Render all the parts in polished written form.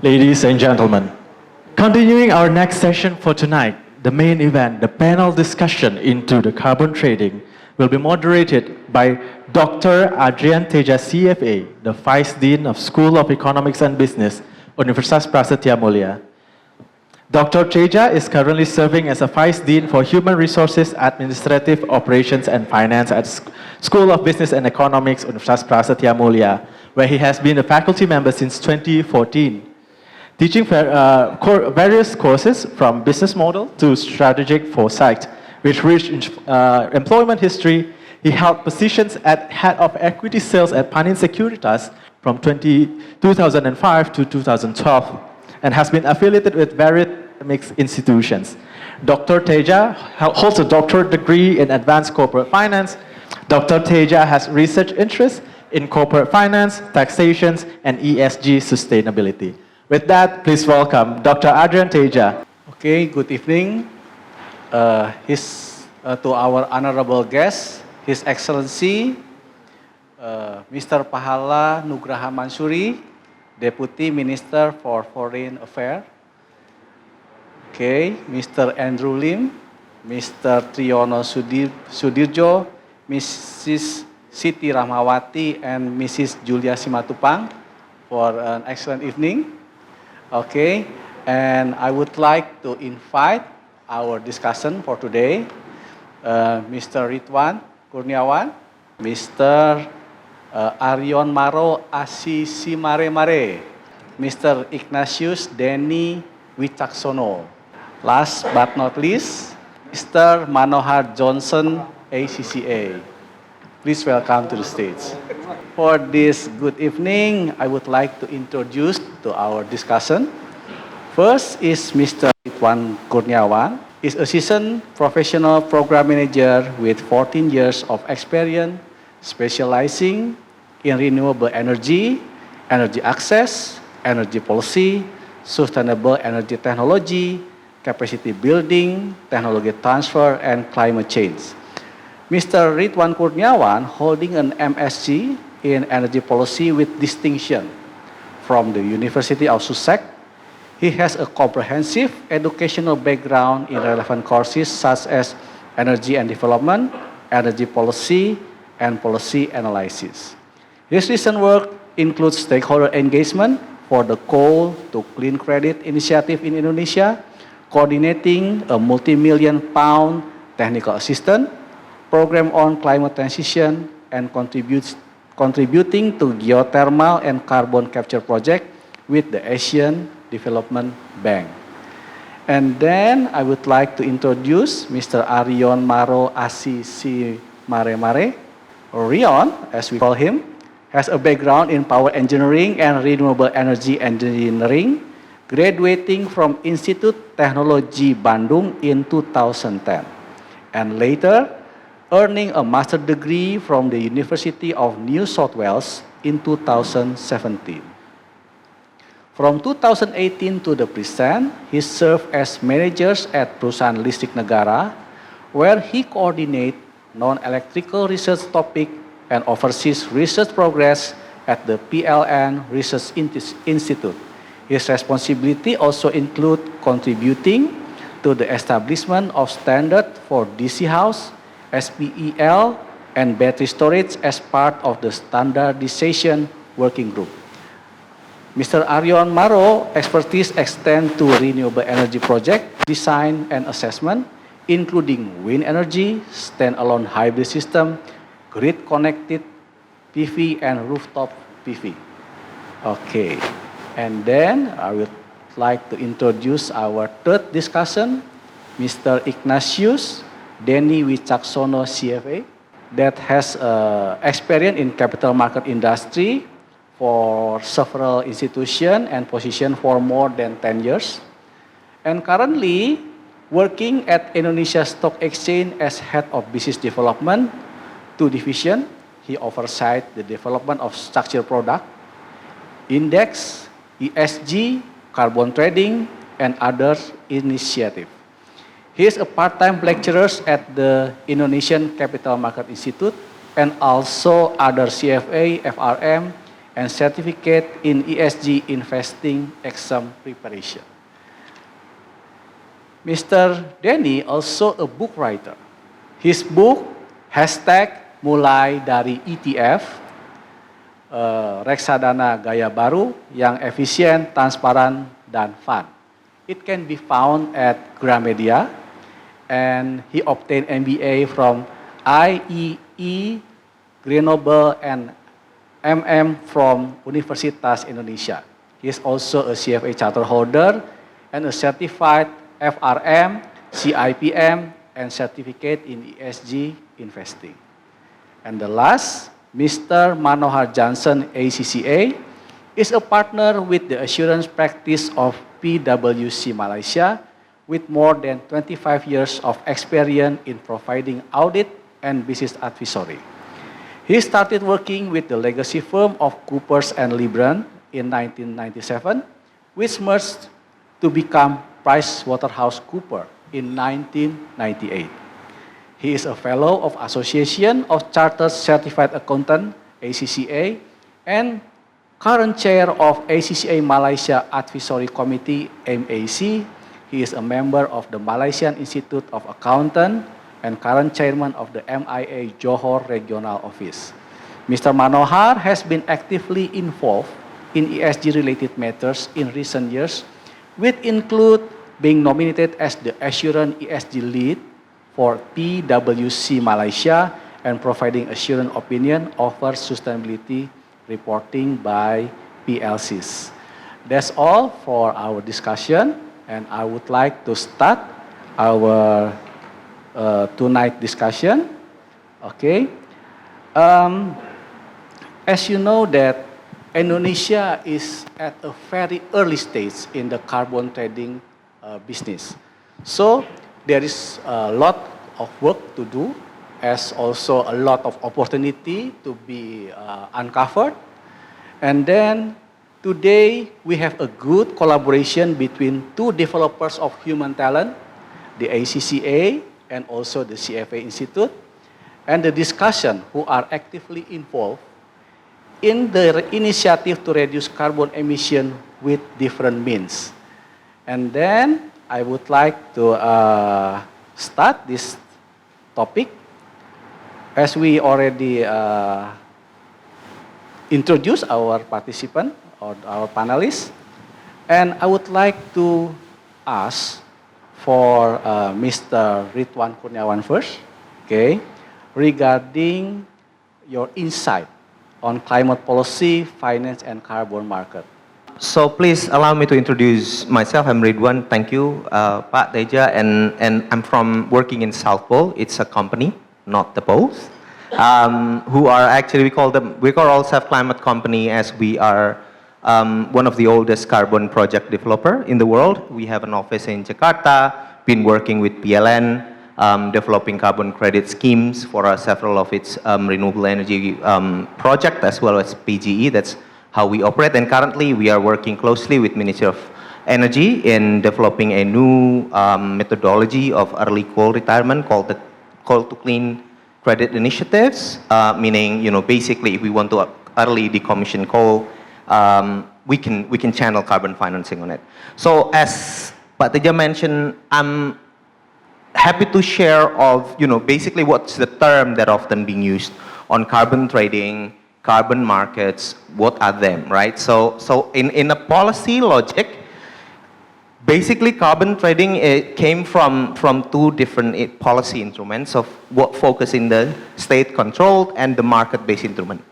Ladies and gentlemen, continuing our next session for tonight, the main event, the panel discussion into the carbon trading, will be moderated by Dr. Adrian Teja, CFA, the Vice Dean of School of Economics and Business, Universitas Prasetya Mulia. Dr. Teja is currently serving as a Vice Dean for Human Resources, Administrative Operations and Finance at School of Business and Economics, Universitas Prasetya Mulia, where he has been a faculty member since 2014. Teaching various courses from business model to strategic foresight. With rich employment history, he held positions at head of equity sales at Panin Securitas from 2005 to 2012 and has been affiliated with various academic institutions. Dr. Teja holds a doctorate degree in advanced corporate finance. Dr. Teja has research interests in corporate finance, taxation, and ESG sustainability. With that, please welcome Dr. Adrian Teja. Okay, good evening. To our honorable guest, His Excellency, Mr. Pahala Nugraha Mansuri, Deputy Minister for Foreign Affairs. Okay, Mr. Andrew Lim, Mr. Triyono Sudirjo, Mrs. Siti Rahmawati, and Mrs. Julia Simatupang for an excellent evening. Okay, and I would like to invite our discussion for today, Mr. Ridwan Kurniawan, Mr. Aryon Maro Asisi Mare Mare, Mr. Ignatius Denny Wicaksono. Last but not least, Mr. Manohar Johnson, ACCA. Please welcome to the stage. For this good evening, I would like to introduce to our discussion. First is Mr. Ridwan Kurniawan. He is Assistant Professional Program Manager with 14 years of experience, specializing in renewable energy, energy access, energy policy, sustainable energy technology, capacity building, technology transfer, and climate change. Mr. Ridwan Kurniawan holding an MSc in energy policy with distinction from the University of Sussex. He has a comprehensive educational background in relevant courses such as energy and development, energy policy, and policy analysis. His recent work includes stakeholder engagement for the Coal to Clean Credit initiative in Indonesia, coordinating a multi-million pound technical assistance program on climate transition, and contributing to geothermal and carbon capture project with the Asian Development Bank. And then I would like to introduce Mr. Aryon Maro Asisi Mare Mare. Rion, as we call him, has a background in power engineering and renewable energy engineering, graduating from Institut Teknologi Bandung in 2010, and later earning a master's degree from the University of New South Wales in 2017. From 2018 to the present, he served as manager at Perusahaan Listrik Negara, where he coordinates non-electrical research topic and oversees research progress at the PLN Research Institute. His responsibility also include contributing to the establishment of standard for DC house, SPEL, and battery storage as part of the standardization working group. Mr. Aryon Maro expertise extends to renewable energy project design and assessment, including wind energy, standalone hybrid system, grid-connected PV, and rooftop PV. Okay, and then I would like to introduce our third discussion, Mr. Ignatius Denny Wicaksono, CFA, that has experience in capital market industry for several institutions and position for more than 10 years. And currently working at Indonesia Stock Exchange as Head of Business Development, 2 division. He oversight the development of structured product, index, ESG, carbon trading, and other initiatives. He is a part-time lecturer at the Indonesian Capital Market Institute and also other CFA, FRM, and certificate in ESG investing exam preparation. Mr. Denny also a book writer. His book, hashtag mulai dari ETF, reksadana gaya baru yang efisien, transparan, dan fun. It can be found at Gramedia, and he obtained MBA from IEE, Grenoble, and MM from Universitas Indonesia. He is also a CFA charter holder and a certified FRM, CIPM, and certificate in ESG investing. And the last, Mr. Manohar Johnson, ACCA, is a partner with the assurance practice of PwC Malaysia with more than 25 years of experience in providing audit and business advisory. He started working with the legacy firm of Coopers and Lybrand in 1997, which merged to become PricewaterhouseCoopers in 1998. He is a fellow of Association of Chartered Certified Accountant, ACCA, and current chair of ACCA Malaysia Advisory Committee, MAC. He is a member of the Malaysian Institute of Accountants and current chairman of the MIA Johor Regional Office. Mr. Manohar has been actively involved in ESG-related matters in recent years, which include being nominated as the Assurance ESG lead for PwC Malaysia and providing assurance opinion over sustainability reporting by PLCs. That's all for our discussion, and I would like to start our tonight discussion. Okay. As you know that Indonesia is at a very early stage in the carbon trading business. So there is a lot of work to do, as also a lot of opportunity to be uncovered. And then today we have a good collaboration between two developers of human talent, the ACCA and also the CFA Institute, and the discussion who are actively involved in the initiative to reduce carbon emission with different means. And then I would like to start this topic. As we already introduced our participant or our panelists, and I would like to ask for Mr. Ridwan Kurniawan first, okay, regarding your insight on climate policy, finance, and carbon market. So please allow me to introduce myself. I'm Ridwan. Thank you, Pak Teja, and I'm from working in South Pole. It's a company, not the poles, who are actually we call ourselves climate company, as we are one of the oldest carbon project developer in the world. We have an office in Jakarta. Been working with PLN, developing carbon credit schemes for several of its renewable energy project, as well as PGE. That's how we operate. And currently we are working closely with Ministry of Energy in developing a new methodology of early coal retirement called the Coal to Clean Credit Initiatives, meaning, you know, basically if we want to early decommission coal, we can channel carbon financing on it. So as Pak Teja mentioned, I'm happy to share of, you know, basically what's the term that often being used on carbon trading, carbon markets, what are them, right? So in a policy logic, basically carbon trading came from two different policy instruments of what focus in the state controlled and the market-based instrument.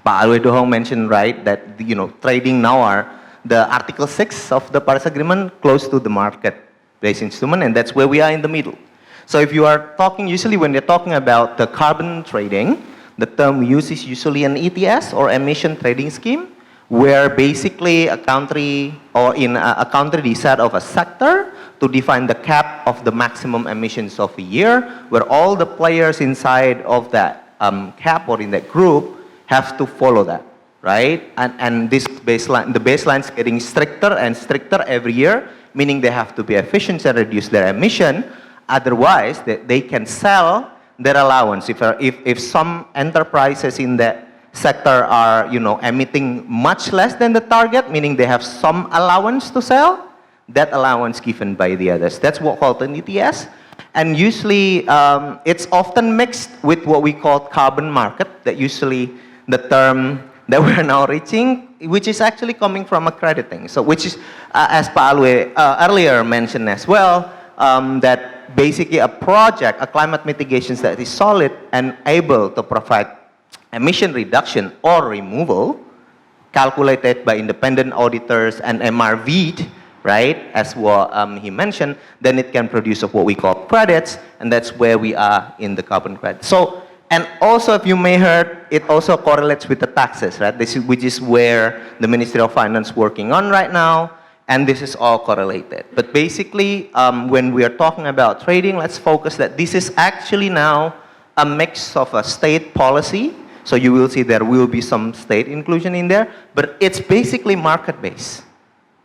Pak Alwe Dohong mentioned, right, that, you know, trading now are the Article 6 of the Paris Agreement close to the market-based instrument, and that's where we are in the middle. So if you are talking, usually when you're talking about the carbon trading, the term we use is usually an ETS or emission trading scheme, where basically a country or in a country decide of a sector to define the cap of the maximum emissions of a year, where all the players inside of that cap or in that group have to follow that, right? And this baseline, the baseline is getting stricter and stricter every year, meaning they have to be efficient and reduce their emission. Otherwise, they can sell their allowance. If some enterprises in that sector are, emitting much less than the target, meaning they have some allowance to sell, that allowance given by the others. That's what called an ETS. And usually, it's often mixed with what we call carbon market, that usually the term that we're now reaching, which is actually coming from accrediting. So, which is, as Pak Alwe earlier mentioned as well, that basically a project, a climate mitigation that is solid and able to provide emission reduction or removal, calculated by independent auditors and MRV'd, right, as what he mentioned, then it can produce what we call credits, and that's where we are in the carbon credit. So, and also, if you may heard, it also correlates with the taxes, right? Which is where the Ministry of Finance working on right now, and this is all correlated. But basically, when we are talking about trading, let's focus that this is actually now a mix of a state policy. So you will see there will be some state inclusion in there, but it's basically market-based.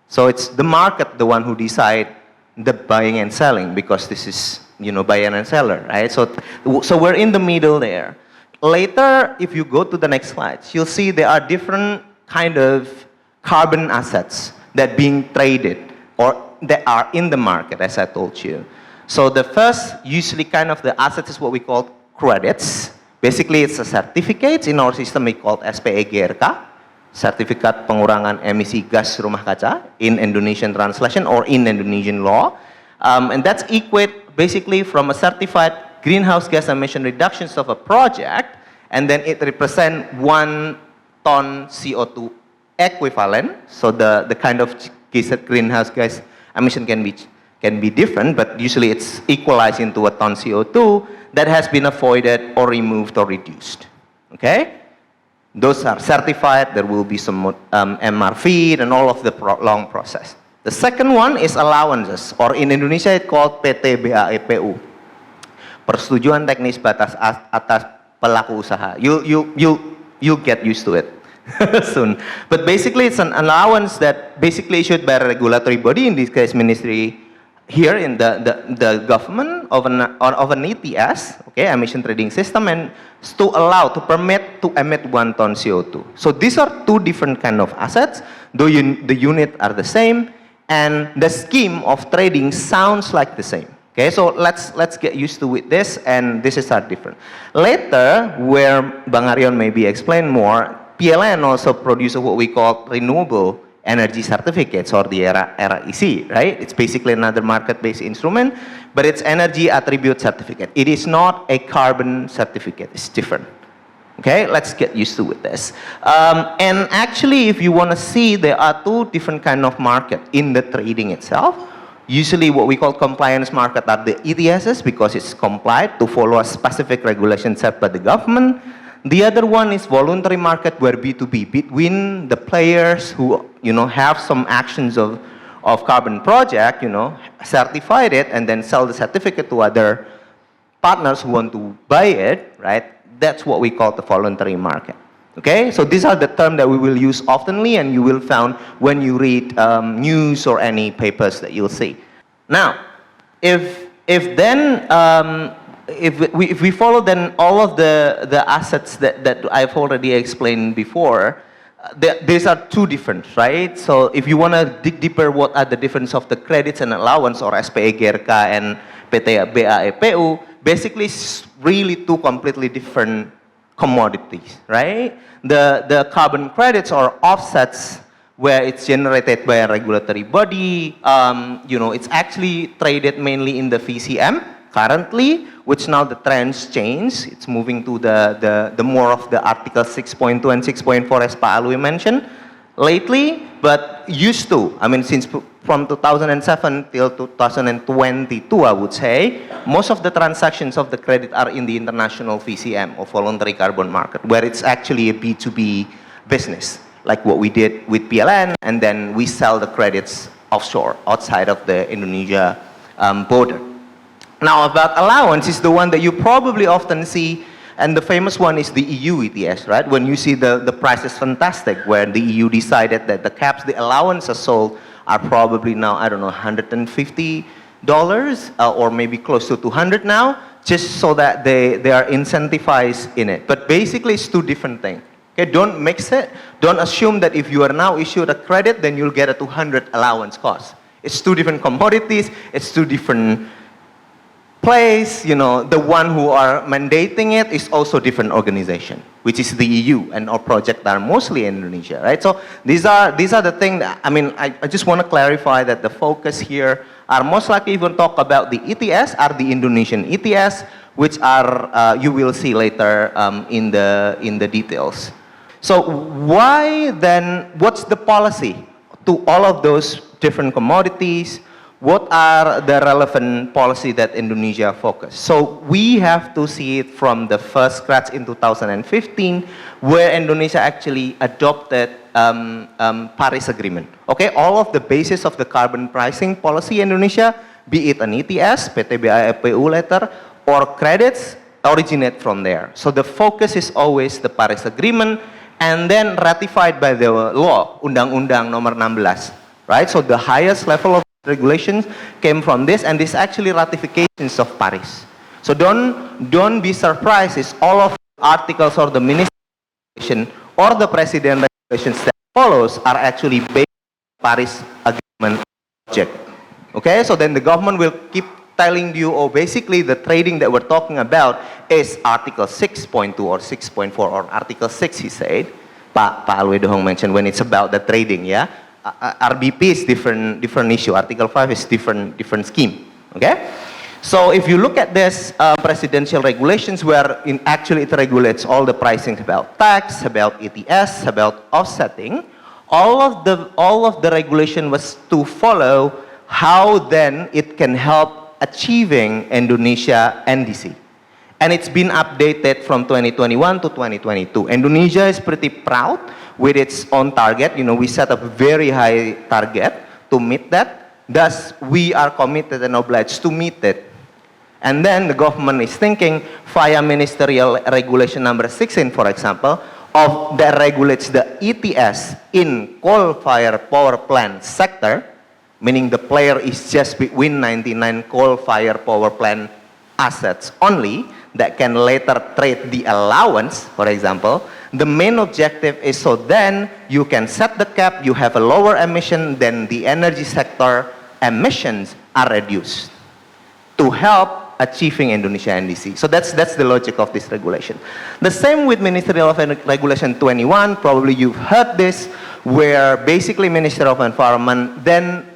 So it's the market, the one who decide the buying and selling, because this is, buyer and seller, right? So we're in the middle there. Later, if you go to the next slides, you'll see there are different kind of carbon assets that being traded or that are in the market, as I told you. So the first, usually kind of the assets is what we call credits. Basically, it's a certificate. In our system, we call SPEGRK, Sertifikat Pengurangan Emisi Gas Rumah Kaca, in Indonesian translation or in Indonesian law. And that's equate basically from a certified greenhouse gas emission reductions of a project, and then it represent 1 ton CO2 equivalent. So the kind of greenhouse gas emission can be different, but usually it's equalized into a ton CO2 that has been avoided or removed or reduced. Okay? Those are certified. There will be some MRV and all of the long process. The second one is allowances, or in Indonesia it's called PT BAEPU. Persetujuan teknis batas atas pelaku usaha. You'll get used to it soon. But basically it's an allowance that basically issued by a regulatory body, in this case ministry here in the government of an ETS, okay, emission trading system, and to permit to emit 1 ton CO2. So these are two different kind of assets, though the unit are the same, and the scheme of trading sounds like the same. Okay, so let's get used to with this, and this is different. Later, where Bang Arion maybe explain more, PLN also produces what we call renewable energy certificates, or the REC, right? It's basically another market-based instrument, but it's energy attribute certificate. It is not a carbon certificate, it's different. Okay, let's get used to with this. And actually, if you want to see, there are two different kind of market in the trading itself. Usually what we call compliance market are the ETSs, because it's complied to follow a specific regulation set by the government. The other one is voluntary market, where B2B, between the players who, have some actions of carbon project, certified it, and then sell the certificate to other partners who want to buy it, right? That's what we call the voluntary market. Okay, so these are the terms that we will use oftenly, and you will find when you read news or any papers that you'll see. Now, if we follow then all of the assets that I've already explained before, these are two different, right? So if you want to dig deeper, what are the difference of the credits and allowance, or SPEGRK and PT BAEPU, basically it's really two completely different commodities, right? The carbon credits or offsets, where it's generated by a regulatory body, it's actually traded mainly in the VCM currently, which now the trends change. It's moving to the more of the Article 6.2 and 6.4, as Pak Alwe mentioned lately, but used to, since from 2007 till 2022, I would say, most of the transactions of the credit are in the international VCM, or voluntary carbon market, where it's actually a B2B business, like what we did with PLN, and then we sell the credits offshore, outside of the Indonesia border. Now, about allowance is the one that you probably often see, and the famous one is the EU ETS, right? When you see the price is fantastic, where the EU decided that the caps, the allowances sold are probably now, I don't know, $150, or maybe close to 200 now, just so that they are incentivized in it. But basically, it's two different things. Okay, don't mix it. Don't assume that if you are now issued a credit, then you'll get a 200 allowance cost. It's two different commodities. It's two different place. You know, the one who are mandating it is also different organization, which is the EU, and our projects are mostly in Indonesia, right? So these are the things. I mean, I just want to clarify that the focus here are most likely even talk about the ETS, are the Indonesian ETS, which are you will see later in the details. So why then, what's the policy to all of those different commodities? What are the relevant policy that Indonesia focus? So we have to see it from the first scratch in 2015, where Indonesia actually adopted Paris Agreement. Okay, all of the basis of the carbon pricing policy in Indonesia, be it an ETS, PTBA-EPU letter, or credits, originate from there. So the focus is always the Paris Agreement, and then ratified by the law, Undang-Undang Nomor 16, right? So the highest level of regulations came from this, and this actually ratifications of Paris. So don't be surprised. It's all of the articles or the minister regulation or the president regulations that follows are actually based on Paris Agreement project. Okay, so then the government will keep telling you, oh, basically the trading that we're talking about is Article 6.2 or 6.4 or Article 6, he said. Pak Alwedohong mentioned when it's about the trading, yeah. RBP is different issue. Article 5 is different scheme. Okay, so if you look at this presidential regulations, where actually it regulates all the pricing about tax, about ETS, about offsetting, all of the regulation was to follow how then it can help achieving Indonesia NDC. And it's been updated from 2021 to 2022. Indonesia is pretty proud with its own target. You know, we set up a very high target to meet that. Thus, we are committed and obliged to meet it. And then the government is thinking via ministerial regulation number 16, for example, that regulates the ETS in coal-fired power plant sector, meaning the player is just between 99 coal-fired power plant assets only, that can later trade the allowance, for example. The main objective is so then you can set the cap, you have a lower emission, then the energy sector emissions are reduced to help achieving Indonesia NDC. So that's the logic of this regulation. The same with Ministerial of Regulation 21, probably you've heard this, where basically Minister of Environment then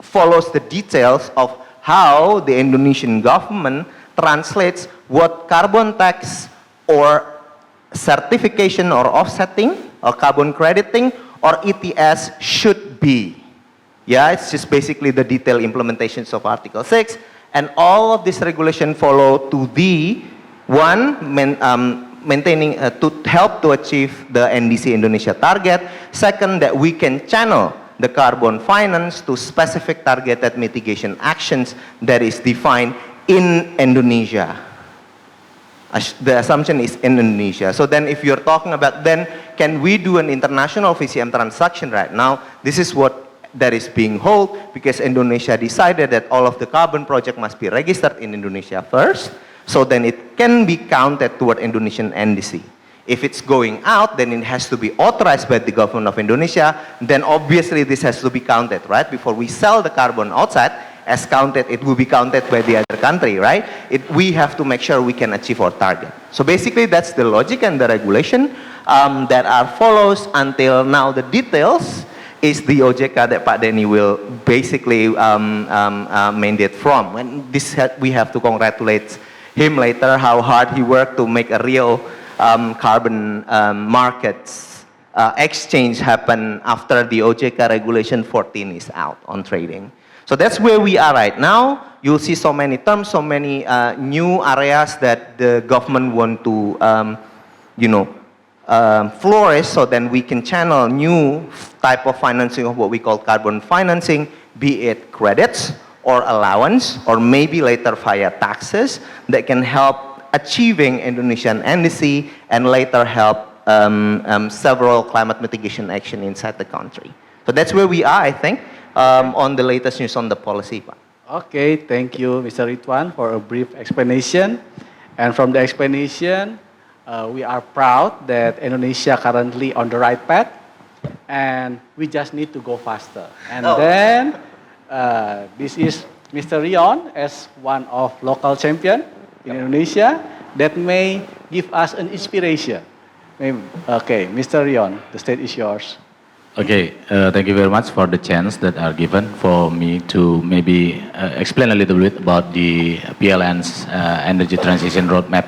follows the details of how the Indonesian government translates what carbon tax or certification or offsetting or carbon crediting or ETS should be. Yeah, it's just basically the detailed implementations of Article 6, and all of this regulation follow to the maintaining to help to achieve the NDC Indonesia target. Second, that we can channel the carbon finance to specific targeted mitigation actions that is defined in Indonesia. The assumption is in Indonesia. So then if you're talking about then can we do an international VCM transaction right now, this is what that is being held, because Indonesia decided that all of the carbon project must be registered in Indonesia first, so then it can be counted toward Indonesian NDC. If it's going out, then it has to be authorized by the government of Indonesia, then obviously this has to be counted, right? Before we sell the carbon outside, as counted, it will be counted by the other country, right? We have to make sure we can achieve our target. So basically that's the logic and the regulation that are follows until now. The details is the OJK that Pak Denny will basically mandate from. And this we have to congratulate him later, how hard he worked to make a real carbon markets exchange happen after the OJK regulation 14 is out on trading. So that's where we are right now. You'll see so many terms, so many new areas that the government want to, flourish, so then we can channel new type of financing of what we call carbon financing, be it credits or allowance, or maybe later via taxes that can help achieving Indonesian NDC and later help several climate mitigation action inside the country. So that's where we are, I think. On the latest news on the policy, Pak. Okay, thank you, Mr. Ridwan, for a brief explanation. And from the explanation, we are proud that Indonesia currently on the right path, and we just need to go faster. And then this is Mr. Rion as one of local champion in Indonesia that may give us an inspiration. Okay, Mr. Rion, the stage is yours. Okay, thank you very much for the chance that are given for me to maybe explain a little bit about the PLN's energy transition roadmap.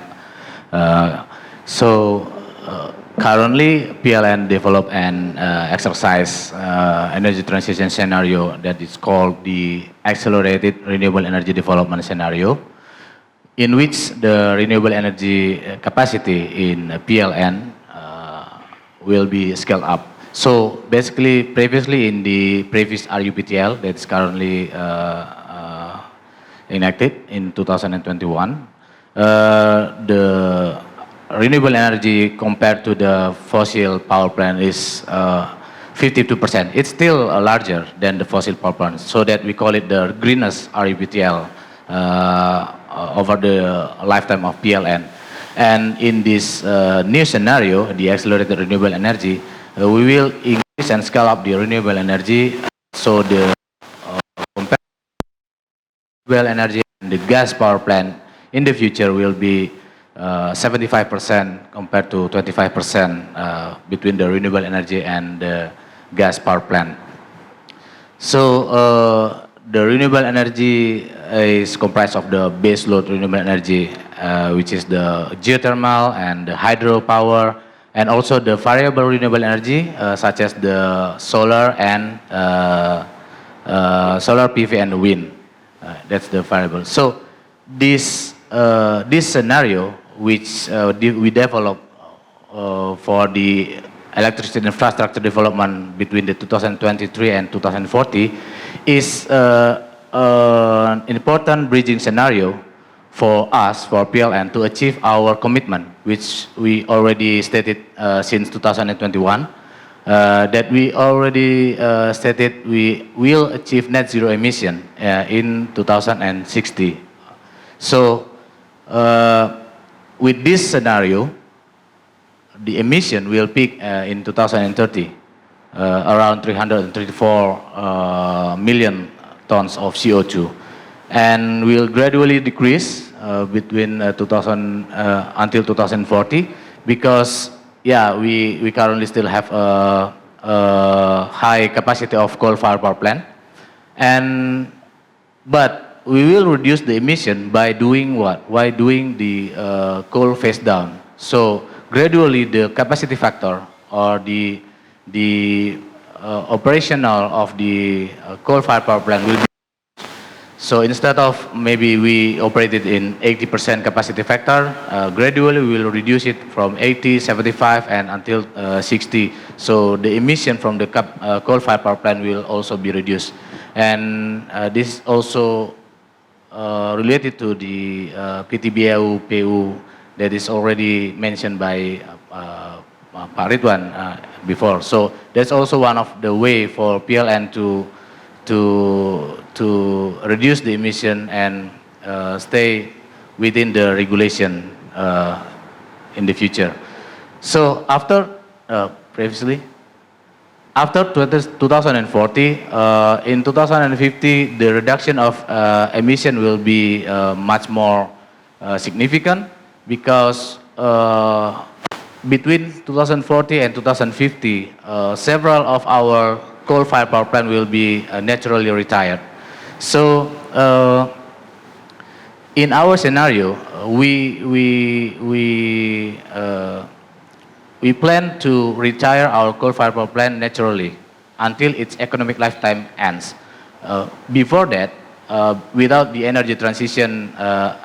Currently, PLN develop and exercise energy transition scenario that is called the Accelerated Renewable Energy Development Scenario, in which the renewable energy capacity in PLN will be scaled up. So basically, previously in the previous RUPTL that is currently enacted in 2021, the renewable energy compared to the fossil power plant is 52%. It's still larger than the fossil power plant, so that we call it the greenest RUPTL over the lifetime of PLN. And in this new scenario, the accelerated renewable energy, we will increase and scale up the renewable energy, so the renewable energy and the gas power plant in the future will be 75% compared to 25% between the renewable energy and the gas power plant. So the renewable energy is comprised of the base load renewable energy, which is the geothermal and the hydropower, and also the variable renewable energy, such as the solar and solar PV and wind. That's the variable. So this scenario, which we develop for the electricity infrastructure development between the 2023 and 2040, is an important bridging scenario for us, for PLN, to achieve our commitment, which we already stated since 2021, that we already stated we will achieve net zero emission in 2060. So with this scenario, the emission will peak in 2030, around 334 million tons of CO2, and will gradually decrease between until 2040, because we currently still have a high capacity of coal-fired power plant, but we will reduce the emission by doing what? By doing the coal phase down. So gradually the capacity factor or the operational of the coal-fired power plant will be. So instead of maybe we operated in 80% capacity factor, gradually we will reduce it from 80, 75, and until 60. So the emission from the coal-fired power plant will also be reduced. And this also related to the PTBAU PU that is already mentioned by Pak Ridwan before. So that's also one of the way for PLN to reduce the emission and stay within the regulation in the future. So after after 2040, in 2050, the reduction of emission will be much more significant, because between 2040 and 2050, several of our coal-fired power plant will be naturally retired. So in our scenario, we plan to retire our coal-fired power plant naturally until its economic lifetime ends. Before that, without the energy transition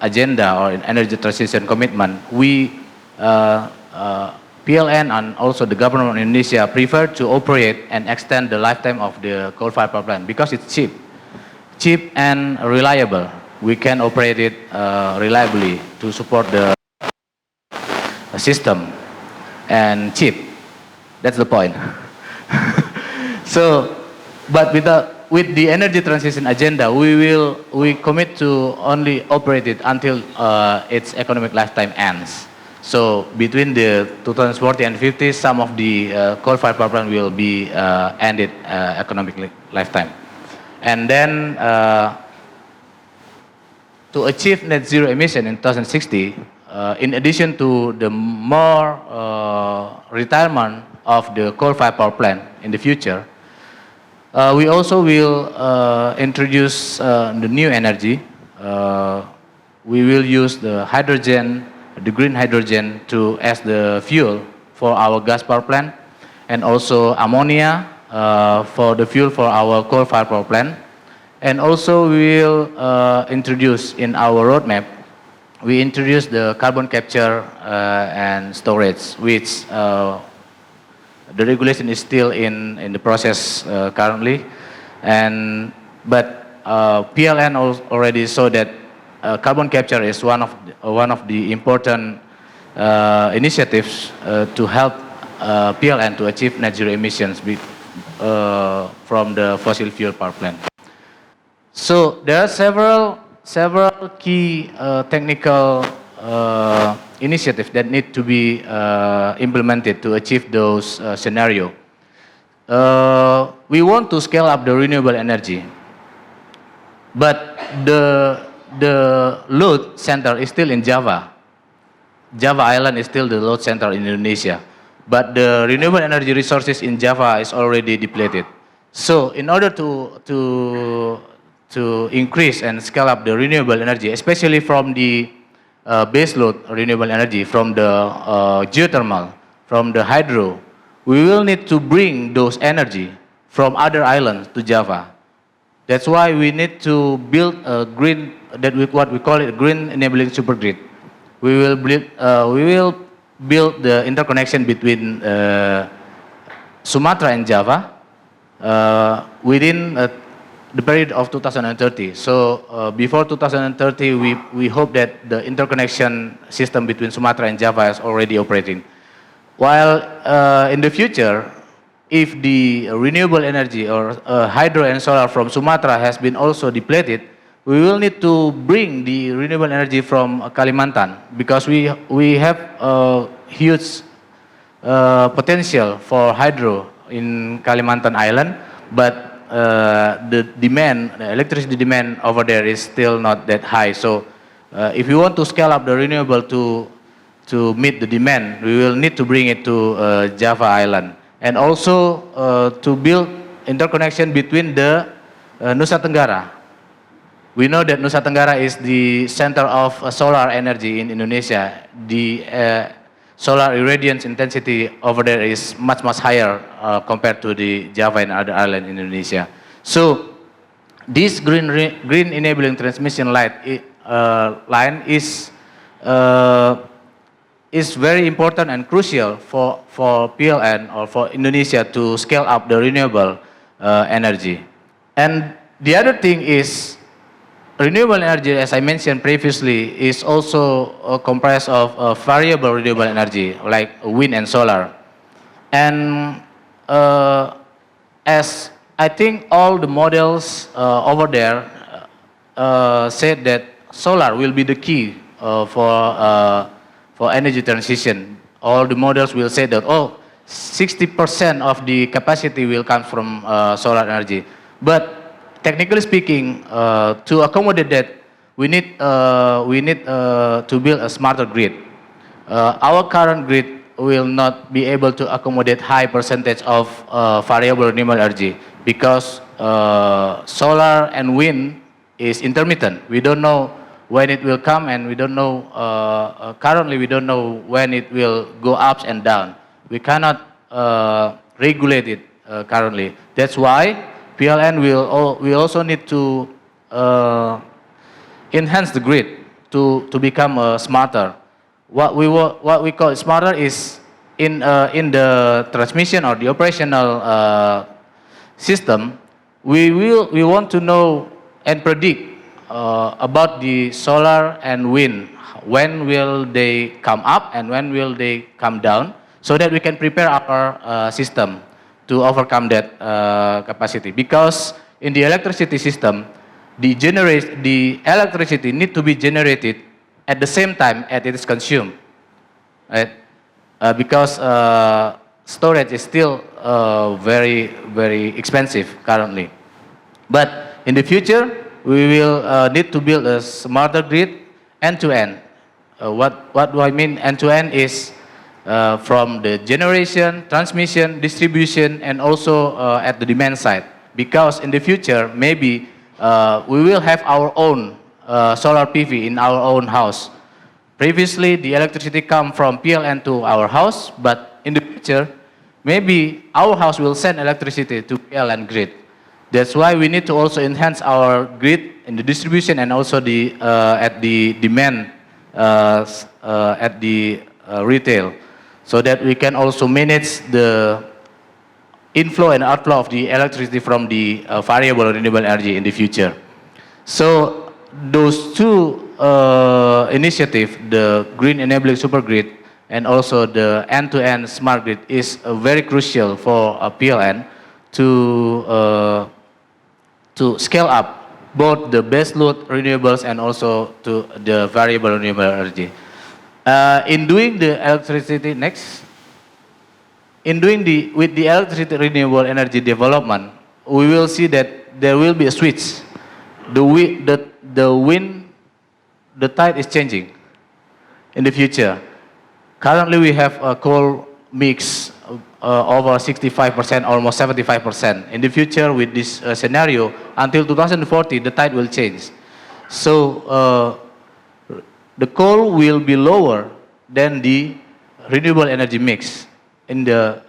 agenda or energy transition commitment, we PLN and also the government of Indonesia prefer to operate and extend the lifetime of the coal-fired power plant because it's cheap and reliable. We can operate it reliably to support the system, and cheap. That's the point. So, but with the energy transition agenda, we commit to only operate it until its economic lifetime ends. So between the 2040 and 50, some of the coal-fired power plant will be ended economically lifetime. And then to achieve net zero emission in 2060, in addition to the more retirement of the coal-fired power plant in the future, we also will introduce the new energy. We will use the hydrogen, the green hydrogen, as the fuel for our gas power plant, and also ammonia for the fuel for our coal-fired power plant. And also we will introduce in our roadmap, we introduce the carbon capture and storage, which the regulation is still in the process currently. But PLN already saw that carbon capture is one of the important initiatives to help PLN to achieve net zero emissions from the fossil fuel power plant. So there are several key technical initiatives that need to be implemented to achieve those scenarios. We want to scale up the renewable energy, but the load center is still in Java. Java Island is still the load center in Indonesia, but the renewable energy resources in Java is already depleted. So in order to increase and scale up the renewable energy, especially from the baseload renewable energy, from the geothermal, from the hydro, we will need to bring those energy from other islands to Java. That's why we need to build a green, what we call it, green enabling supergrid. We will build the interconnection between Sumatra and Java within the period of 2030. So before 2030, we hope that the interconnection system between Sumatra and Java is already operating. While in the future, if the renewable energy or hydro and solar from Sumatra has been also depleted, we will need to bring the renewable energy from Kalimantan, because we have a huge potential for hydro in Kalimantan Island, but the electricity demand over there is still not that high. So if we want to scale up the renewable to meet the demand, we will need to bring it to Java Island. And also to build interconnection between the Nusa Tenggara. We know that Nusa Tenggara is the center of solar energy in Indonesia. The solar irradiance intensity over there is much higher compared to the Java and other islands in Indonesia. So this green enabling transmission line is very important and crucial for PLN or for Indonesia to scale up the renewable energy. And the other thing is, renewable energy, as I mentioned previously, is also comprised of variable renewable energy like wind and solar. And as I think all the models over there said that solar will be the key for energy transition. All the models will say that 60% of the capacity will come from solar energy. But technically speaking, to accommodate that, we need to build a smarter grid. Our current grid will not be able to accommodate high percentage of variable renewable energy, because solar and wind is intermittent. We don't know when it will come, and we don't know, currently we don't know when it will go up and down. We cannot regulate it currently. That's why PLN will also need to enhance the grid to become smarter. What we call smarter is in the transmission or the operational system. We want to know and predict about the solar and wind. When will they come up and when will they come down, so that we can prepare our system to overcome that capacity. Because in the electricity system, the electricity need to be generated at the same time as it is consumed. right? Because storage is still very, very expensive currently. But in the future, we will need to build a smarter grid end-to-end. What do I mean end-to-end is from the generation, transmission, distribution, and also at the demand side. Because in the future, maybe we will have our own solar PV in our own house. Previously, the electricity come from PLN to our house, but in the future, maybe our house will send electricity to PLN grid. That's why we need to also enhance our grid in the distribution and also the at the demand at the retail, so that we can also manage the inflow and outflow of the electricity from the variable renewable energy in the future. So those two initiatives, the Green Enabling Supergrid and also the end-to-end smart grid, is very crucial for PLN to scale up both the base load renewables and also to the variable renewable energy. In doing the electricity with the electricity renewable energy development, we will see that there will be a switch. The tide is changing in the future. Currently, we have a coal mix over 65%, almost 75%. In the future, with this scenario, until 2040, the tide will change. So the coal will be lower than the renewable energy mix in the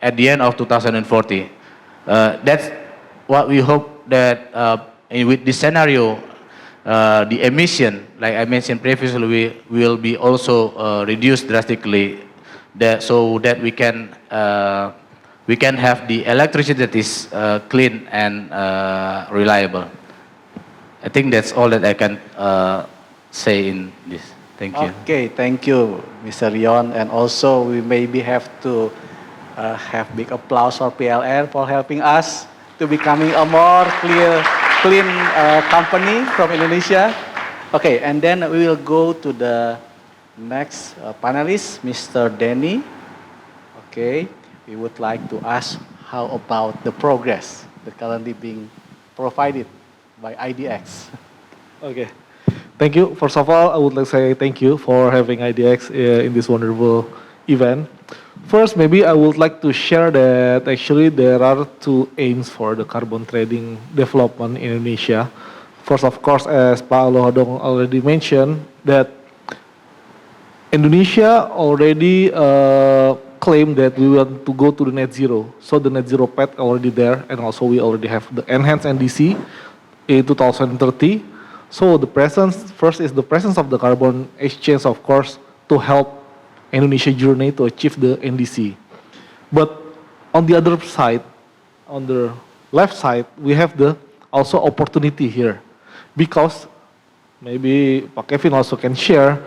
at the end of 2040. That's what we hope that with this scenario, the emission, like I mentioned previously, will be also reduced drastically, so that we can have the electricity that is clean and reliable. I think that's all that I can say in this. Thank you. Okay, thank you, Mr. Rion. And also, we maybe have to have big applause for PLN for helping us to becoming a more clean company from Indonesia. Okay, and then we will go to the next panelist, Mr. Denny. Okay, we would like to ask how about the progress that currently being provided by IDX. Okay, thank you. First of all, I would like to say thank you for having IDX in this wonderful event. First, maybe I would like to share that actually there are two aims for the carbon trading development in Indonesia. First, of course, as Pak Alohodong already mentioned, that Indonesia already claimed that we want to go to the net zero. So the net zero path already there, and also we already have the enhanced NDC in 2030. So the first is the presence of the carbon exchange, of course, to help Indonesia journey to achieve the NDC. But on the other side, on the left side, we have the also opportunity here, because maybe Pak Kevin also can share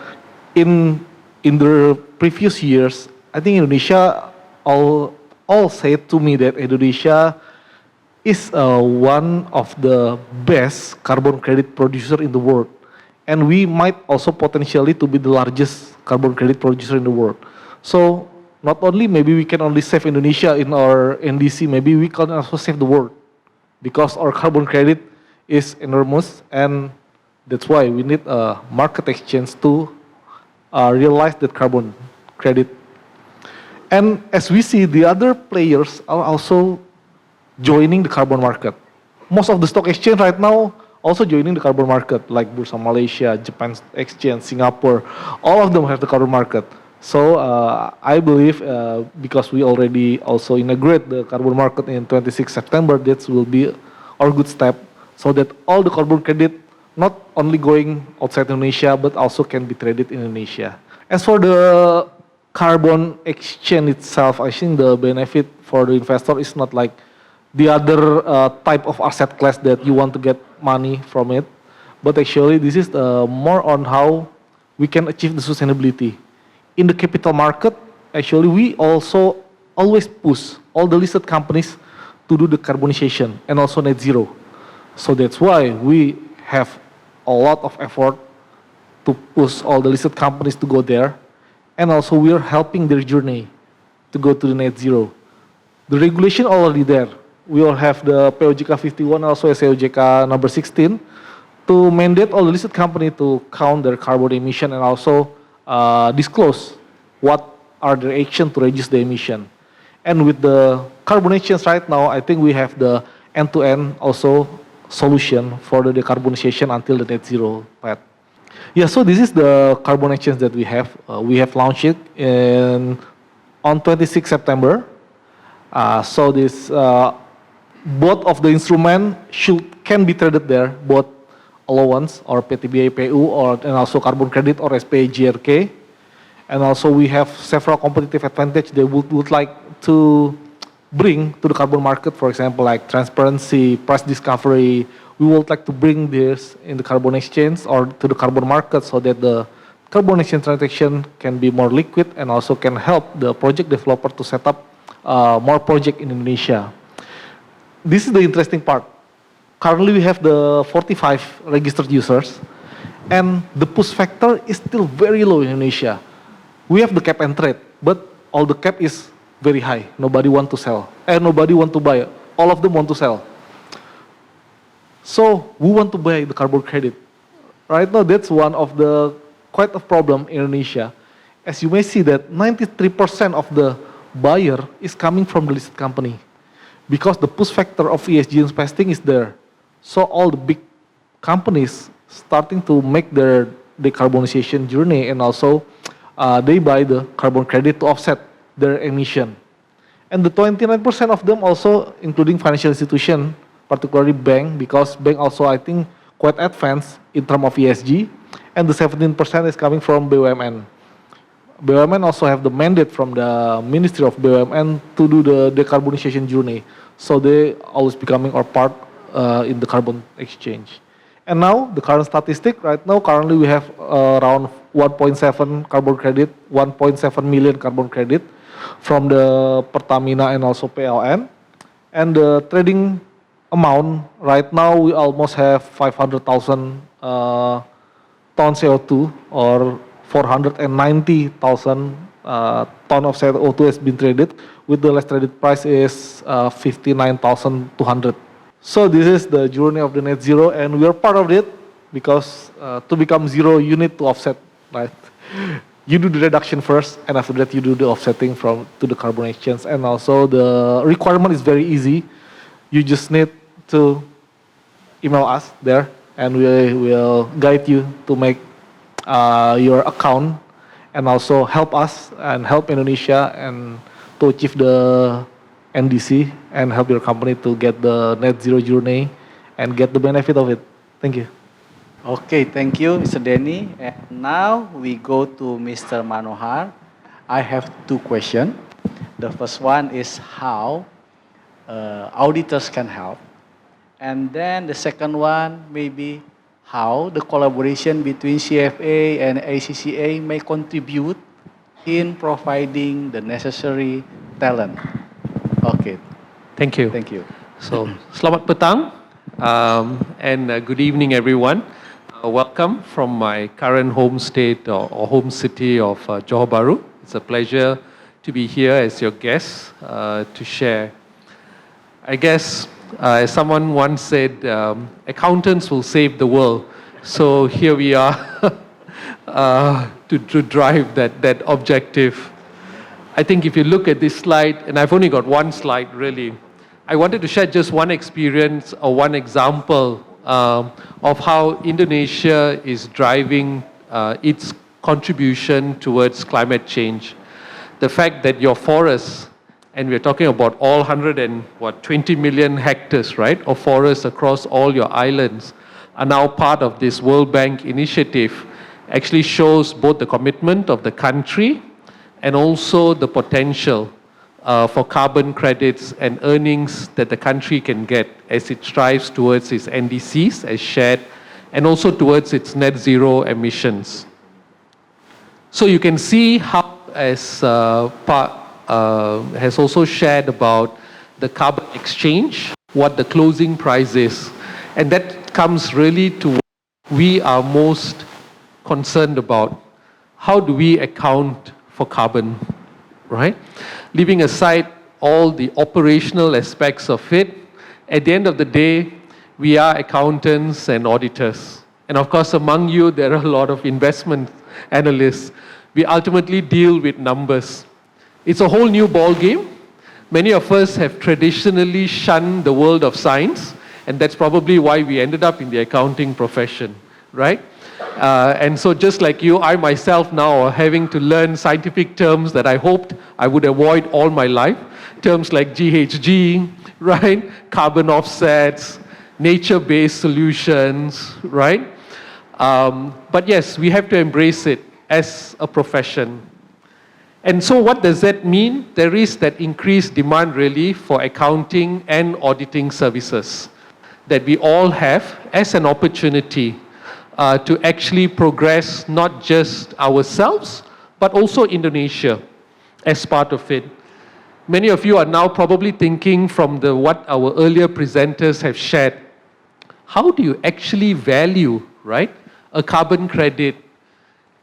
in the previous years, I think Indonesia all said to me that Indonesia is one of the best carbon credit producer in the world, and we might also potentially to be the largest carbon credit producer in the world. So not only maybe we can only save Indonesia in our NDC, maybe we can also save the world, because our carbon credit is enormous, and that's why we need a market exchange to realize that carbon credit. And as we see, the other players are also joining the carbon market. Most of the stock exchange right now also joining the carbon market, like Bursa Malaysia, Japan Exchange, Singapore, all of them have the carbon market. So I believe because we already also integrate the carbon market in 26 September, that will be our good step, so that all the carbon credit not only going outside Indonesia, but also can be traded in Indonesia. As for the carbon exchange itself, I think the benefit for the investor is not like the other type of asset class that you want to get money from it, but actually this is more on how we can achieve the sustainability. In the capital market, actually we also always push all the listed companies to do the carbonization and also net zero. So that's why we have a lot of effort to push all the listed companies to go there. and also we are helping their journey to go to the net zero. The regulation already there. We will have the POJK 51, also SAOJK number 16, to mandate all the listed company to count their carbon emission and also disclose what are their action to reduce the emission. And with the carbon exchange right now, I think we have the end-to-end also solution for the decarbonization until the net zero path. Yeah, so this is the carbon exchange that we have. We have launched it on 26 September. So this both of the instrument can be traded there, both allowance or PTBA PU and also carbon credit or SPA GRK. And also we have several competitive advantage they would like to bring to the carbon market, for example, like transparency, price discovery. We would like to bring this in the carbon exchange or to the carbon market so that the carbon exchange transaction can be more liquid and also can help the project developer to set up more project in Indonesia. This is the interesting part. Currently we have the 45 registered users and the push factor is still very low in Indonesia. We have the cap and trade, but all the cap is very high. Nobody want to sell, nobody want to buy. All of them want to sell. So we want to buy the carbon credit. Right now, that's one of the quite a problem in Indonesia. As you may see that 93% of the buyer is coming from the listed company because the push factor of ESG investing is there. So all the big companies starting to make their decarbonization journey and also they buy the carbon credit to offset their emission. And the 29% of them also including financial institution, particularly bank, because bank also I think quite advanced in terms of ESG, and the 17% is coming from BUMN. BUMN also have the mandate from the Ministry of BUMN to do the decarbonization journey. So they always becoming our part in the carbon exchange. And now the current statistic, right now currently we have around 1.7 carbon credit, 1.7 million carbon credit from the Pertamina and also PLN. And the trading amount, right now we almost have 500,000 ton CO2 or 490,000 ton of CO2 has been traded, with the last traded price is 59,200. So this is the journey of the net zero, and we are part of it because to become zero, you need to offset, right? You do the reduction first, and after that you do the offsetting to the carbon exchange. And also the requirement is very easy. You just need to email us there, and we will guide you to make your account, and also help us and help Indonesia and to achieve the NDC and help your company to get the net zero journey and get the benefit of it. Thank you. Okay, thank you, Mr. Denny. And now we go to Mr. Manohar. I have two questions. The first one is how auditors can help. And then the second one maybe how the collaboration between CFA and ACCA may contribute in providing the necessary talent. Okay. Thank you. Thank you. So, selamat petang and good evening, everyone. Welcome from my current home state or home city of Johor Bahru. It's a pleasure to be here as your guest to share. I guess, as someone once said, accountants will save the world. So here we are to drive that objective. I think if you look at this slide, and I've only got one slide really, I wanted to share just one experience or one example of how Indonesia is driving its contribution towards climate change. The fact that your forests, and we're talking about all 20 million hectares, right, of forests across all your islands, are now part of this World Bank initiative, actually shows both the commitment of the country and also the potential for carbon credits and earnings that the country can get as it strives towards its NDCs as shared, and also towards its net zero emissions. So you can see how, as has also shared about the carbon exchange, what the closing price is. And that comes really to what we are most concerned about. How do we account for carbon, right? Leaving aside all the operational aspects of it, at the end of the day, we are accountants and auditors. And of course, among you, there are a lot of investment analysts. We ultimately deal with numbers. It's a whole new ball game. Many of us have traditionally shunned the world of science, and that's probably why we ended up in the accounting profession, right? And so just like you, I myself now are having to learn scientific terms that I hoped I would avoid all my life. Terms like GHG, right? Carbon offsets, nature-based solutions, right? But yes, we have to embrace it as a profession. And so what does that mean? There is that increased demand really for accounting and auditing services that we all have as an opportunity to actually progress not just ourselves, but also Indonesia as part of it. Many of you are now probably thinking from what our earlier presenters have shared, how do you actually value, right, a carbon credit?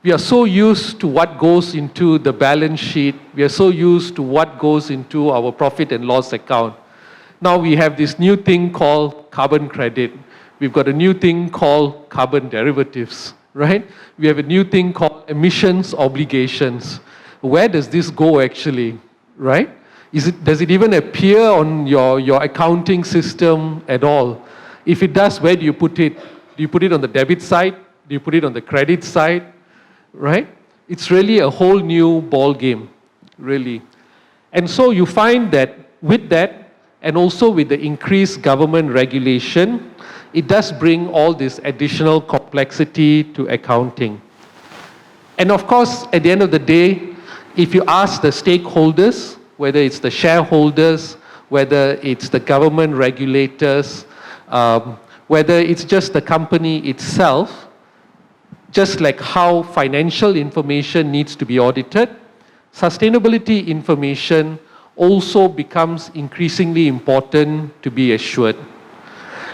We are so used to what goes into the balance sheet. We are so used to what goes into our profit and loss account. Now we have this new thing called carbon credit. We've got a new thing called carbon derivatives, right? We have a new thing called emissions obligations. Where does this go actually, right? Does it even appear on your accounting system at all? If it does, where do you put it? Do you put it on the debit side? Do you put it on the credit side? Right? It's really a whole new ball game, really. And so you find that with that, and also with the increased government regulation, it does bring all this additional complexity to accounting. And of course, at the end of the day, if you ask the stakeholders, whether it's the shareholders, whether it's the government regulators, whether it's just the company itself, just like how financial information needs to be audited, sustainability information also becomes increasingly important to be assured.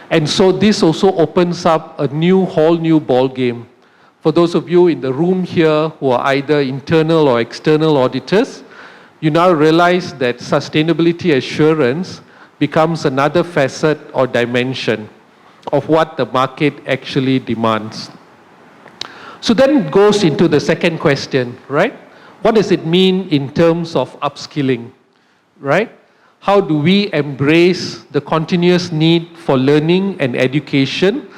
And so this also opens up a whole new ball game. For those of you in the room here who are either internal or external auditors, you now realize that sustainability assurance becomes another facet or dimension of what the market actually demands. So then it goes into the second question, right? What does it mean in terms of upskilling, right? How do we embrace the continuous need for learning and education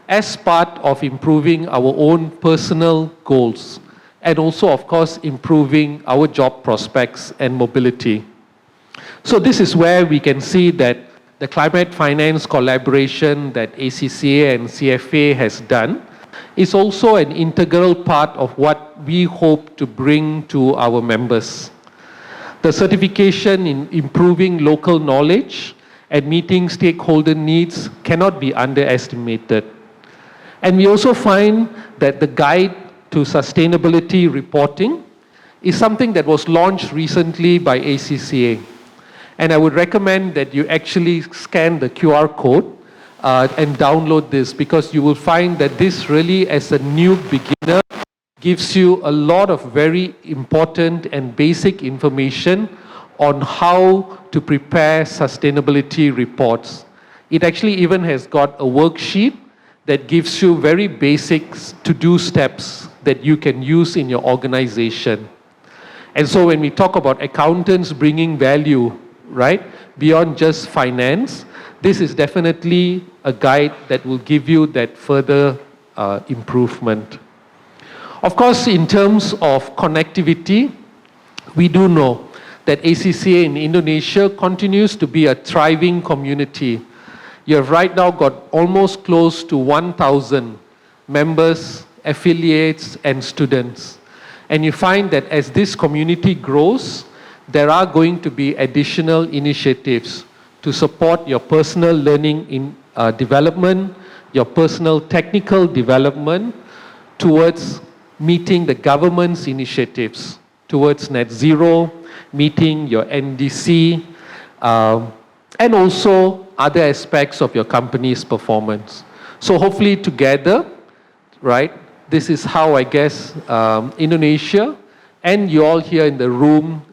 as part of improving our own personal goals, and also, of course, improving our job prospects and mobility? So this is where we can see that the climate finance collaboration that ACCA and CFA has done is also an integral part of what we hope to bring to our members. The certification in improving local knowledge and meeting stakeholder needs cannot be underestimated. And we also find that the guide to sustainability reporting is something that was launched recently by ACCA. And I would recommend that you actually scan the QR code and download this, because you will find that this really, as a new beginner, gives you a lot of very important and basic information on how to prepare sustainability reports. It actually even has got a worksheet that gives you very basic to-do steps that you can use in your organization. And so when we talk about accountants bringing value, right, beyond just finance, this is definitely a guide that will give you that further improvement. Of course, in terms of connectivity, we do know that ACCA in Indonesia continues to be a thriving community. You have right now got almost close to 1,000 members, affiliates, and students. And you find that as this community grows, there are going to be additional initiatives to support your personal learning in development, your personal technical development towards meeting the government's initiatives towards net zero, meeting your NDC, and also other aspects of your company's performance. So hopefully together, right, this is how I guess Indonesia and you all here in the room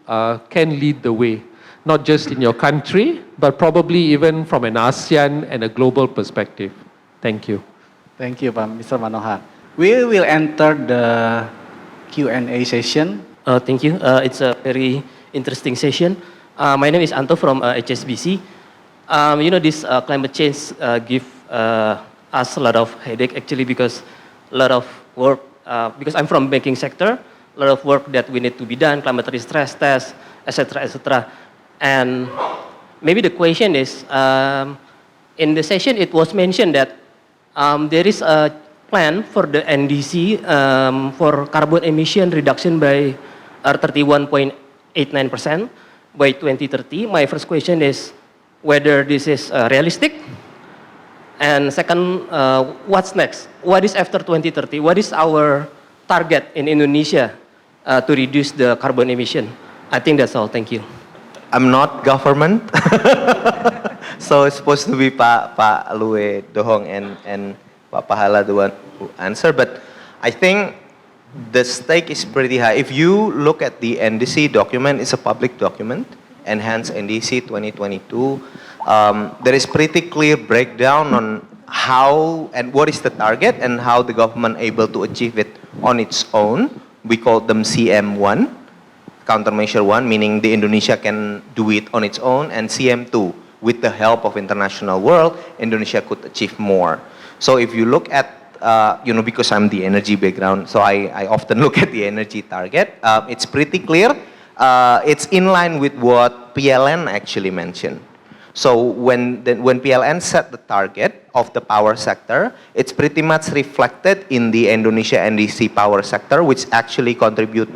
can lead the way, not just in your country, but probably even from an ASEAN and a global perspective. Thank you. Thank you, Mr. Manohar. We will enter the Q&A session. Thank you. It's a very interesting session. My name is Anto from HSBC. This climate change give us a lot of headache actually because a lot of work, because I'm from banking sector, a lot of work that we need to be done, climate risk stress test, etc., etc. And maybe the question is, in the session it was mentioned that there is a plan for the NDC for carbon emission reduction by 31.89% by 2030. My first question is whether this is realistic. And second, what's next? What is after 2030? What is our target in Indonesia to reduce the carbon emission? I think that's all. Thank you. I'm not government, so it's supposed to be Pak Lue Dohong and Pak Pahala the one who answer. But I think the stake is pretty high. If you look at the NDC document, it's a public document, Enhanced NDC 2022. There is pretty clear breakdown on how and what is the target and how the government able to achieve it on its own. We call them CM1, countermeasure 1, meaning the Indonesia can do it on its own, and CM2, with the help of international world, Indonesia could achieve more. So if you look at, because I'm the energy background, so I often look at the energy target, it's pretty clear. It's in line with what PLN actually mentioned. So when PLN set the target of the power sector, it's pretty much reflected in the Indonesia NDC power sector, which actually contribute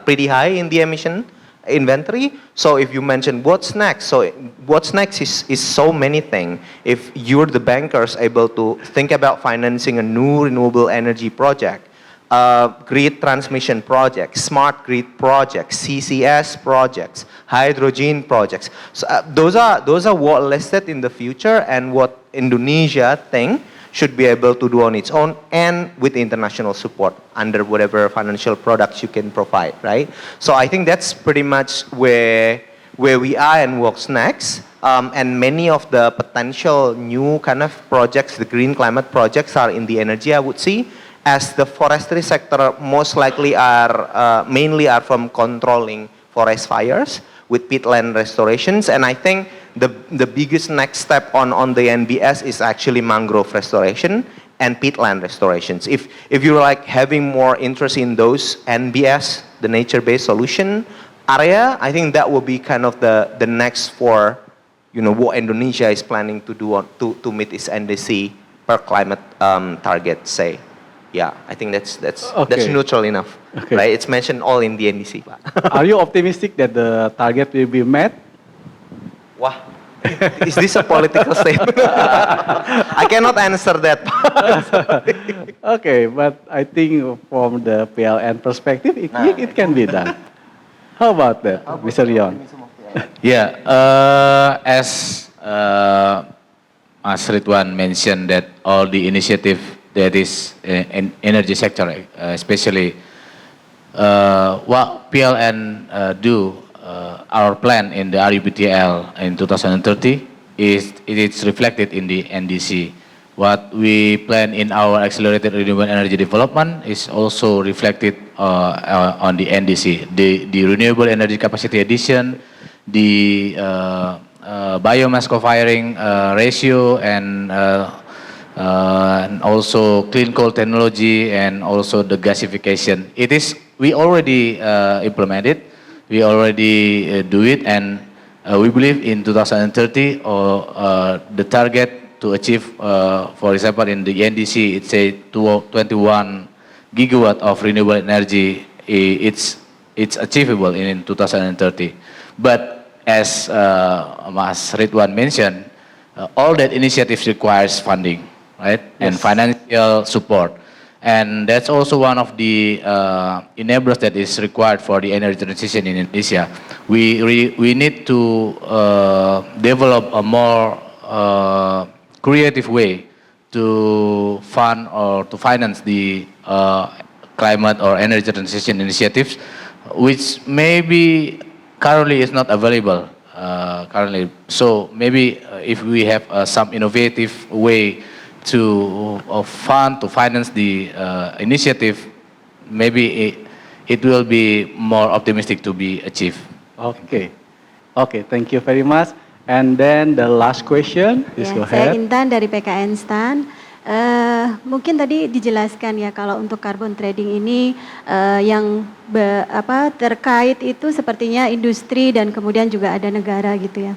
pretty high in the emission inventory. So if you mention what's next, so what's next is so many things. If you're the bankers able to think about financing a new renewable energy project, grid transmission projects, smart grid projects, CCS projects, hydrogen projects. So those are what listed in the future and what Indonesia think should be able to do on its own and with international support under whatever financial products you can provide, right? So I think that's pretty much where we are and what's next. And many of the potential new kind of projects, the green climate projects, are in the energy, I would see, as the forestry sector most likely are mainly are from controlling forest fires with peatland restorations. And I think the biggest next step on the NBS is actually mangrove restoration and peatland restorations. If you're like having more interest in those NBS, the nature-based solution area, I think that will be kind of the next for what Indonesia is planning to do to meet its NDC per climate target, say. Yeah, I think that's neutral enough, right? It's mentioned all in the NDC. Are you optimistic that the target will be met? Wah, is this a political statement? I cannot answer that. Okay, but I think from the PLN perspective, it can be done. How about that, Mr. Rion? Yeah, as Mas Ridwan mentioned that all the initiative that is in energy sector, especially what PLN do, our plan in the RUBTL in 2030 it's reflected in the NDC. What we plan in our accelerated renewable energy development is also reflected on the NDC. The renewable energy capacity addition, the biomass co-firing ratio, and also clean coal technology, and also the gasification. We already implemented, we already do it, and we believe in 2030 the target to achieve, for example, in the NDC, it's a 21 gigawatt of renewable energy. It's achievable in 2030. But as Mas Ridwan mentioned, all that initiatives requires funding, right? Yes. And financial support. And that's also one of the enablers that is required for the energy transition in Indonesia. We need to develop a more creative way to fund or to finance the climate or energy transition initiatives. which maybe currently is not available currently. So maybe if we have some innovative way to fund, to finance the initiative, maybe it will be more optimistic to be achieved. Okay. Okay, thank you very much. And then the last question, please go Saya ahead. Intan dari PKN STAN. Mungkin tadi dijelaskan ya kalau untuk carbon trading ini yang terkait itu sepertinya industri dan kemudian juga ada negara gitu ya.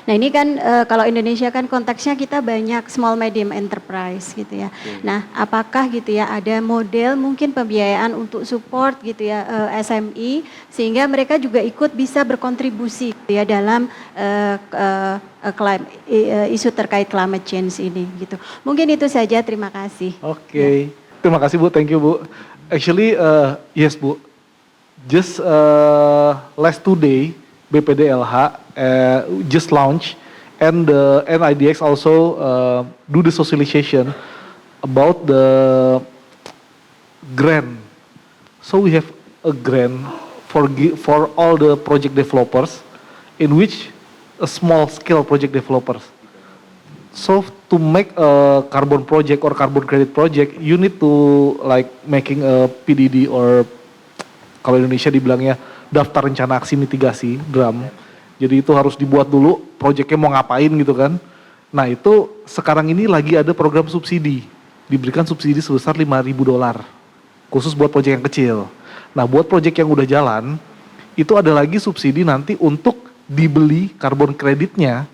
Nah ini kan kalau Indonesia kan konteksnya kita banyak small medium enterprise gitu ya. Nah apakah gitu ya ada model mungkin pembiayaan untuk support gitu ya SME sehingga mereka juga ikut bisa berkontribusi gitu ya dalam isu terkait climate change ini gitu. Mungkin itu saja, terima kasih. Okay. Terima kasih Bu, thank you Bu. Actually, yes Bu, just last 2 days, BPDLH just launched and the NIDX also do the socialization about the grant. So we have a grant for all the project developers in which a small scale project developers. So to make a carbon project or carbon credit project, you need to like making a PDD or kalau Indonesia dibilangnya daftar rencana aksi mitigasi DRAM. Jadi itu harus dibuat dulu, proyeknya mau ngapain gitu kan. Nah itu sekarang ini lagi ada program subsidi, diberikan subsidi sebesar $5.000 khusus buat proyek yang kecil. Nah buat proyek yang udah jalan, itu ada lagi subsidi nanti untuk dibeli karbon kreditnya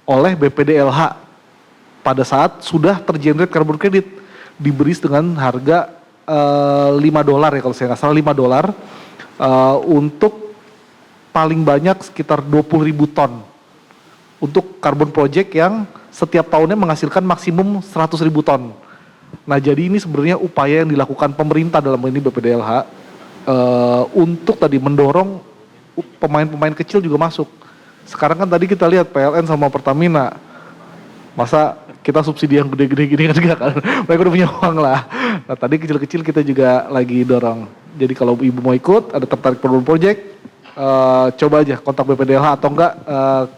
oleh BPDLH pada saat sudah tergenerate karbon kredit, diberi dengan harga $5 ya kalau saya nggak salah $5 untuk paling banyak sekitar 20.000 ton untuk carbon project yang setiap tahunnya menghasilkan maksimum 100.000 ton. Nah jadi ini sebenarnya upaya yang dilakukan pemerintah dalam ini BPDLH untuk tadi mendorong pemain-pemain kecil juga masuk. Sekarang kan tadi kita lihat PLN sama Pertamina, masa kita subsidi yang gede-gede gini kan enggak kan, mereka udah punya uang lah. Nah tadi kecil-kecil kita juga lagi dorong. Jadi kalau ibu mau ikut, ada tertarik carbon project, coba aja kontak BPDLH atau enggak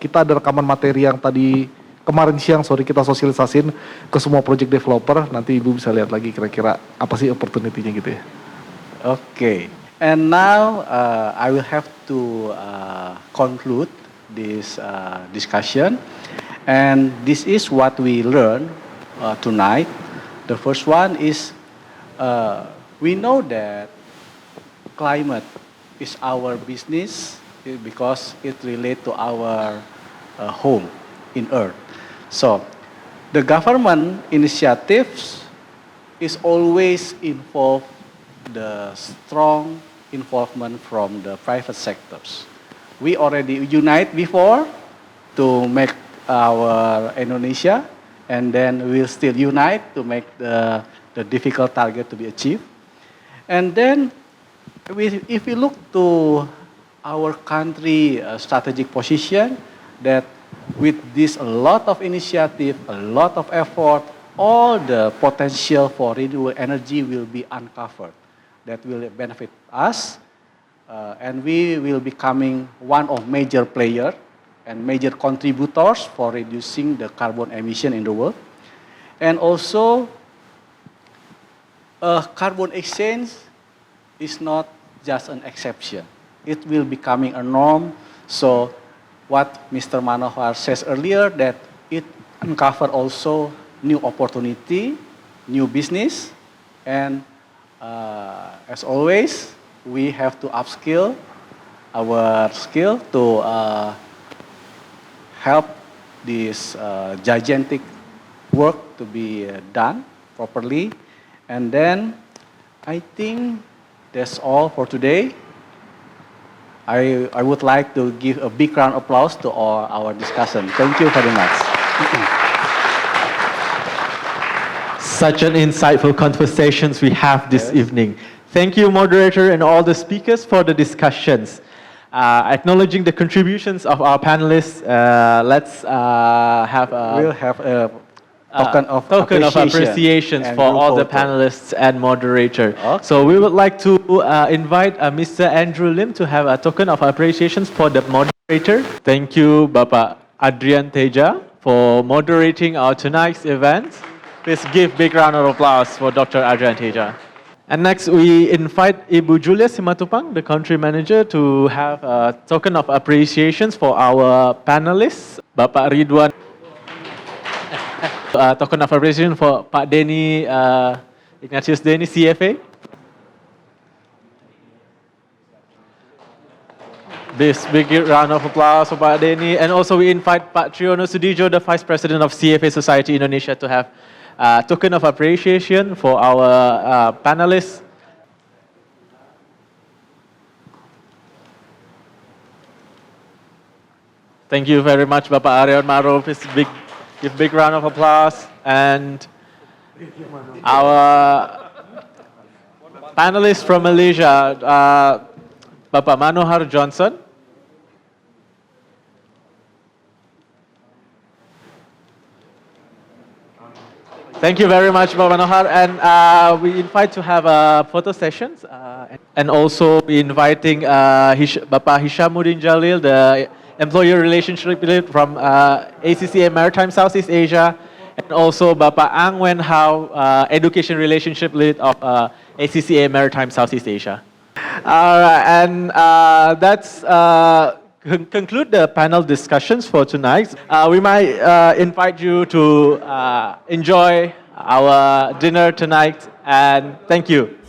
kita ada rekaman materi yang tadi kemarin siang kita sosialisasin ke semua project developer, nanti ibu bisa lihat lagi kira-kira apa sih opportunity-nya gitu ya. Okay, and now I will have to conclude this discussion, and this is what we learned tonight. The first one is we know that climate is our business because it relates to our home in Earth. So the government initiatives is always involve the strong involvement from the private sectors. We already unite before to make our Indonesia, and then we'll still unite to make the difficult target to be achieved. And then if we look to our country strategic position, that with this a lot of initiative, a lot of effort, all the potential for renewable energy will be uncovered. That will benefit us, and we will becoming one of major player and major contributors for reducing the carbon emission in the world. And also, carbon exchange is not just an exception. It will becoming a norm. So what Mr. Manohar says earlier, that it uncover also new opportunity, new business, and as always, we have to upskill our skill to help this gigantic work to be done properly. And then I think that's all for today. I would like to give a big round of applause to all our discussion. Thank you very much. Such an insightful conversations we have this evening. Thank you, moderator, and all the speakers for the discussions. Acknowledging the contributions of our panelists, let's have We'll have a token of token of appreciation appreciations and for group all the photo. panelists and moderator. Okay. So we would like to invite Mr. Andrew Lim to have a token of appreciations for the moderator. Thank you, Bapak Adrian Teja, for moderating our tonight's event. Please give big round of applause for Dr. Adrian Teja. And next, we invite Ibu Julia Simatupang, the country manager, to have a token of appreciations for our panelists. Bapak Ridwan, token of appreciation for Pak Denny, Ignatius Denny, CFA. This big round of applause for Pak Denny. And also we invite Pak Triyono Sudijo, the Vice President of CFA Society Indonesia, to have a token of appreciation for our panelists. Thank you very much, Bapak Aryan Maruf. Please give big round of applause. And our panelists from Malaysia, Bapak Manohar Johnson. Thank you very much, Bapak Manohar. And we invite to have photo sessions. And also we inviting Bapak Hishamuddin Jalil, the Employer Relationship Lead from ACCA Maritime Southeast Asia. And also Bapak Ang Wen Hao, Education Relationship Lead of ACCA Maritime Southeast Asia. All right, and that's conclude the panel discussions for tonight. We might invite you to enjoy our dinner tonight, and thank you.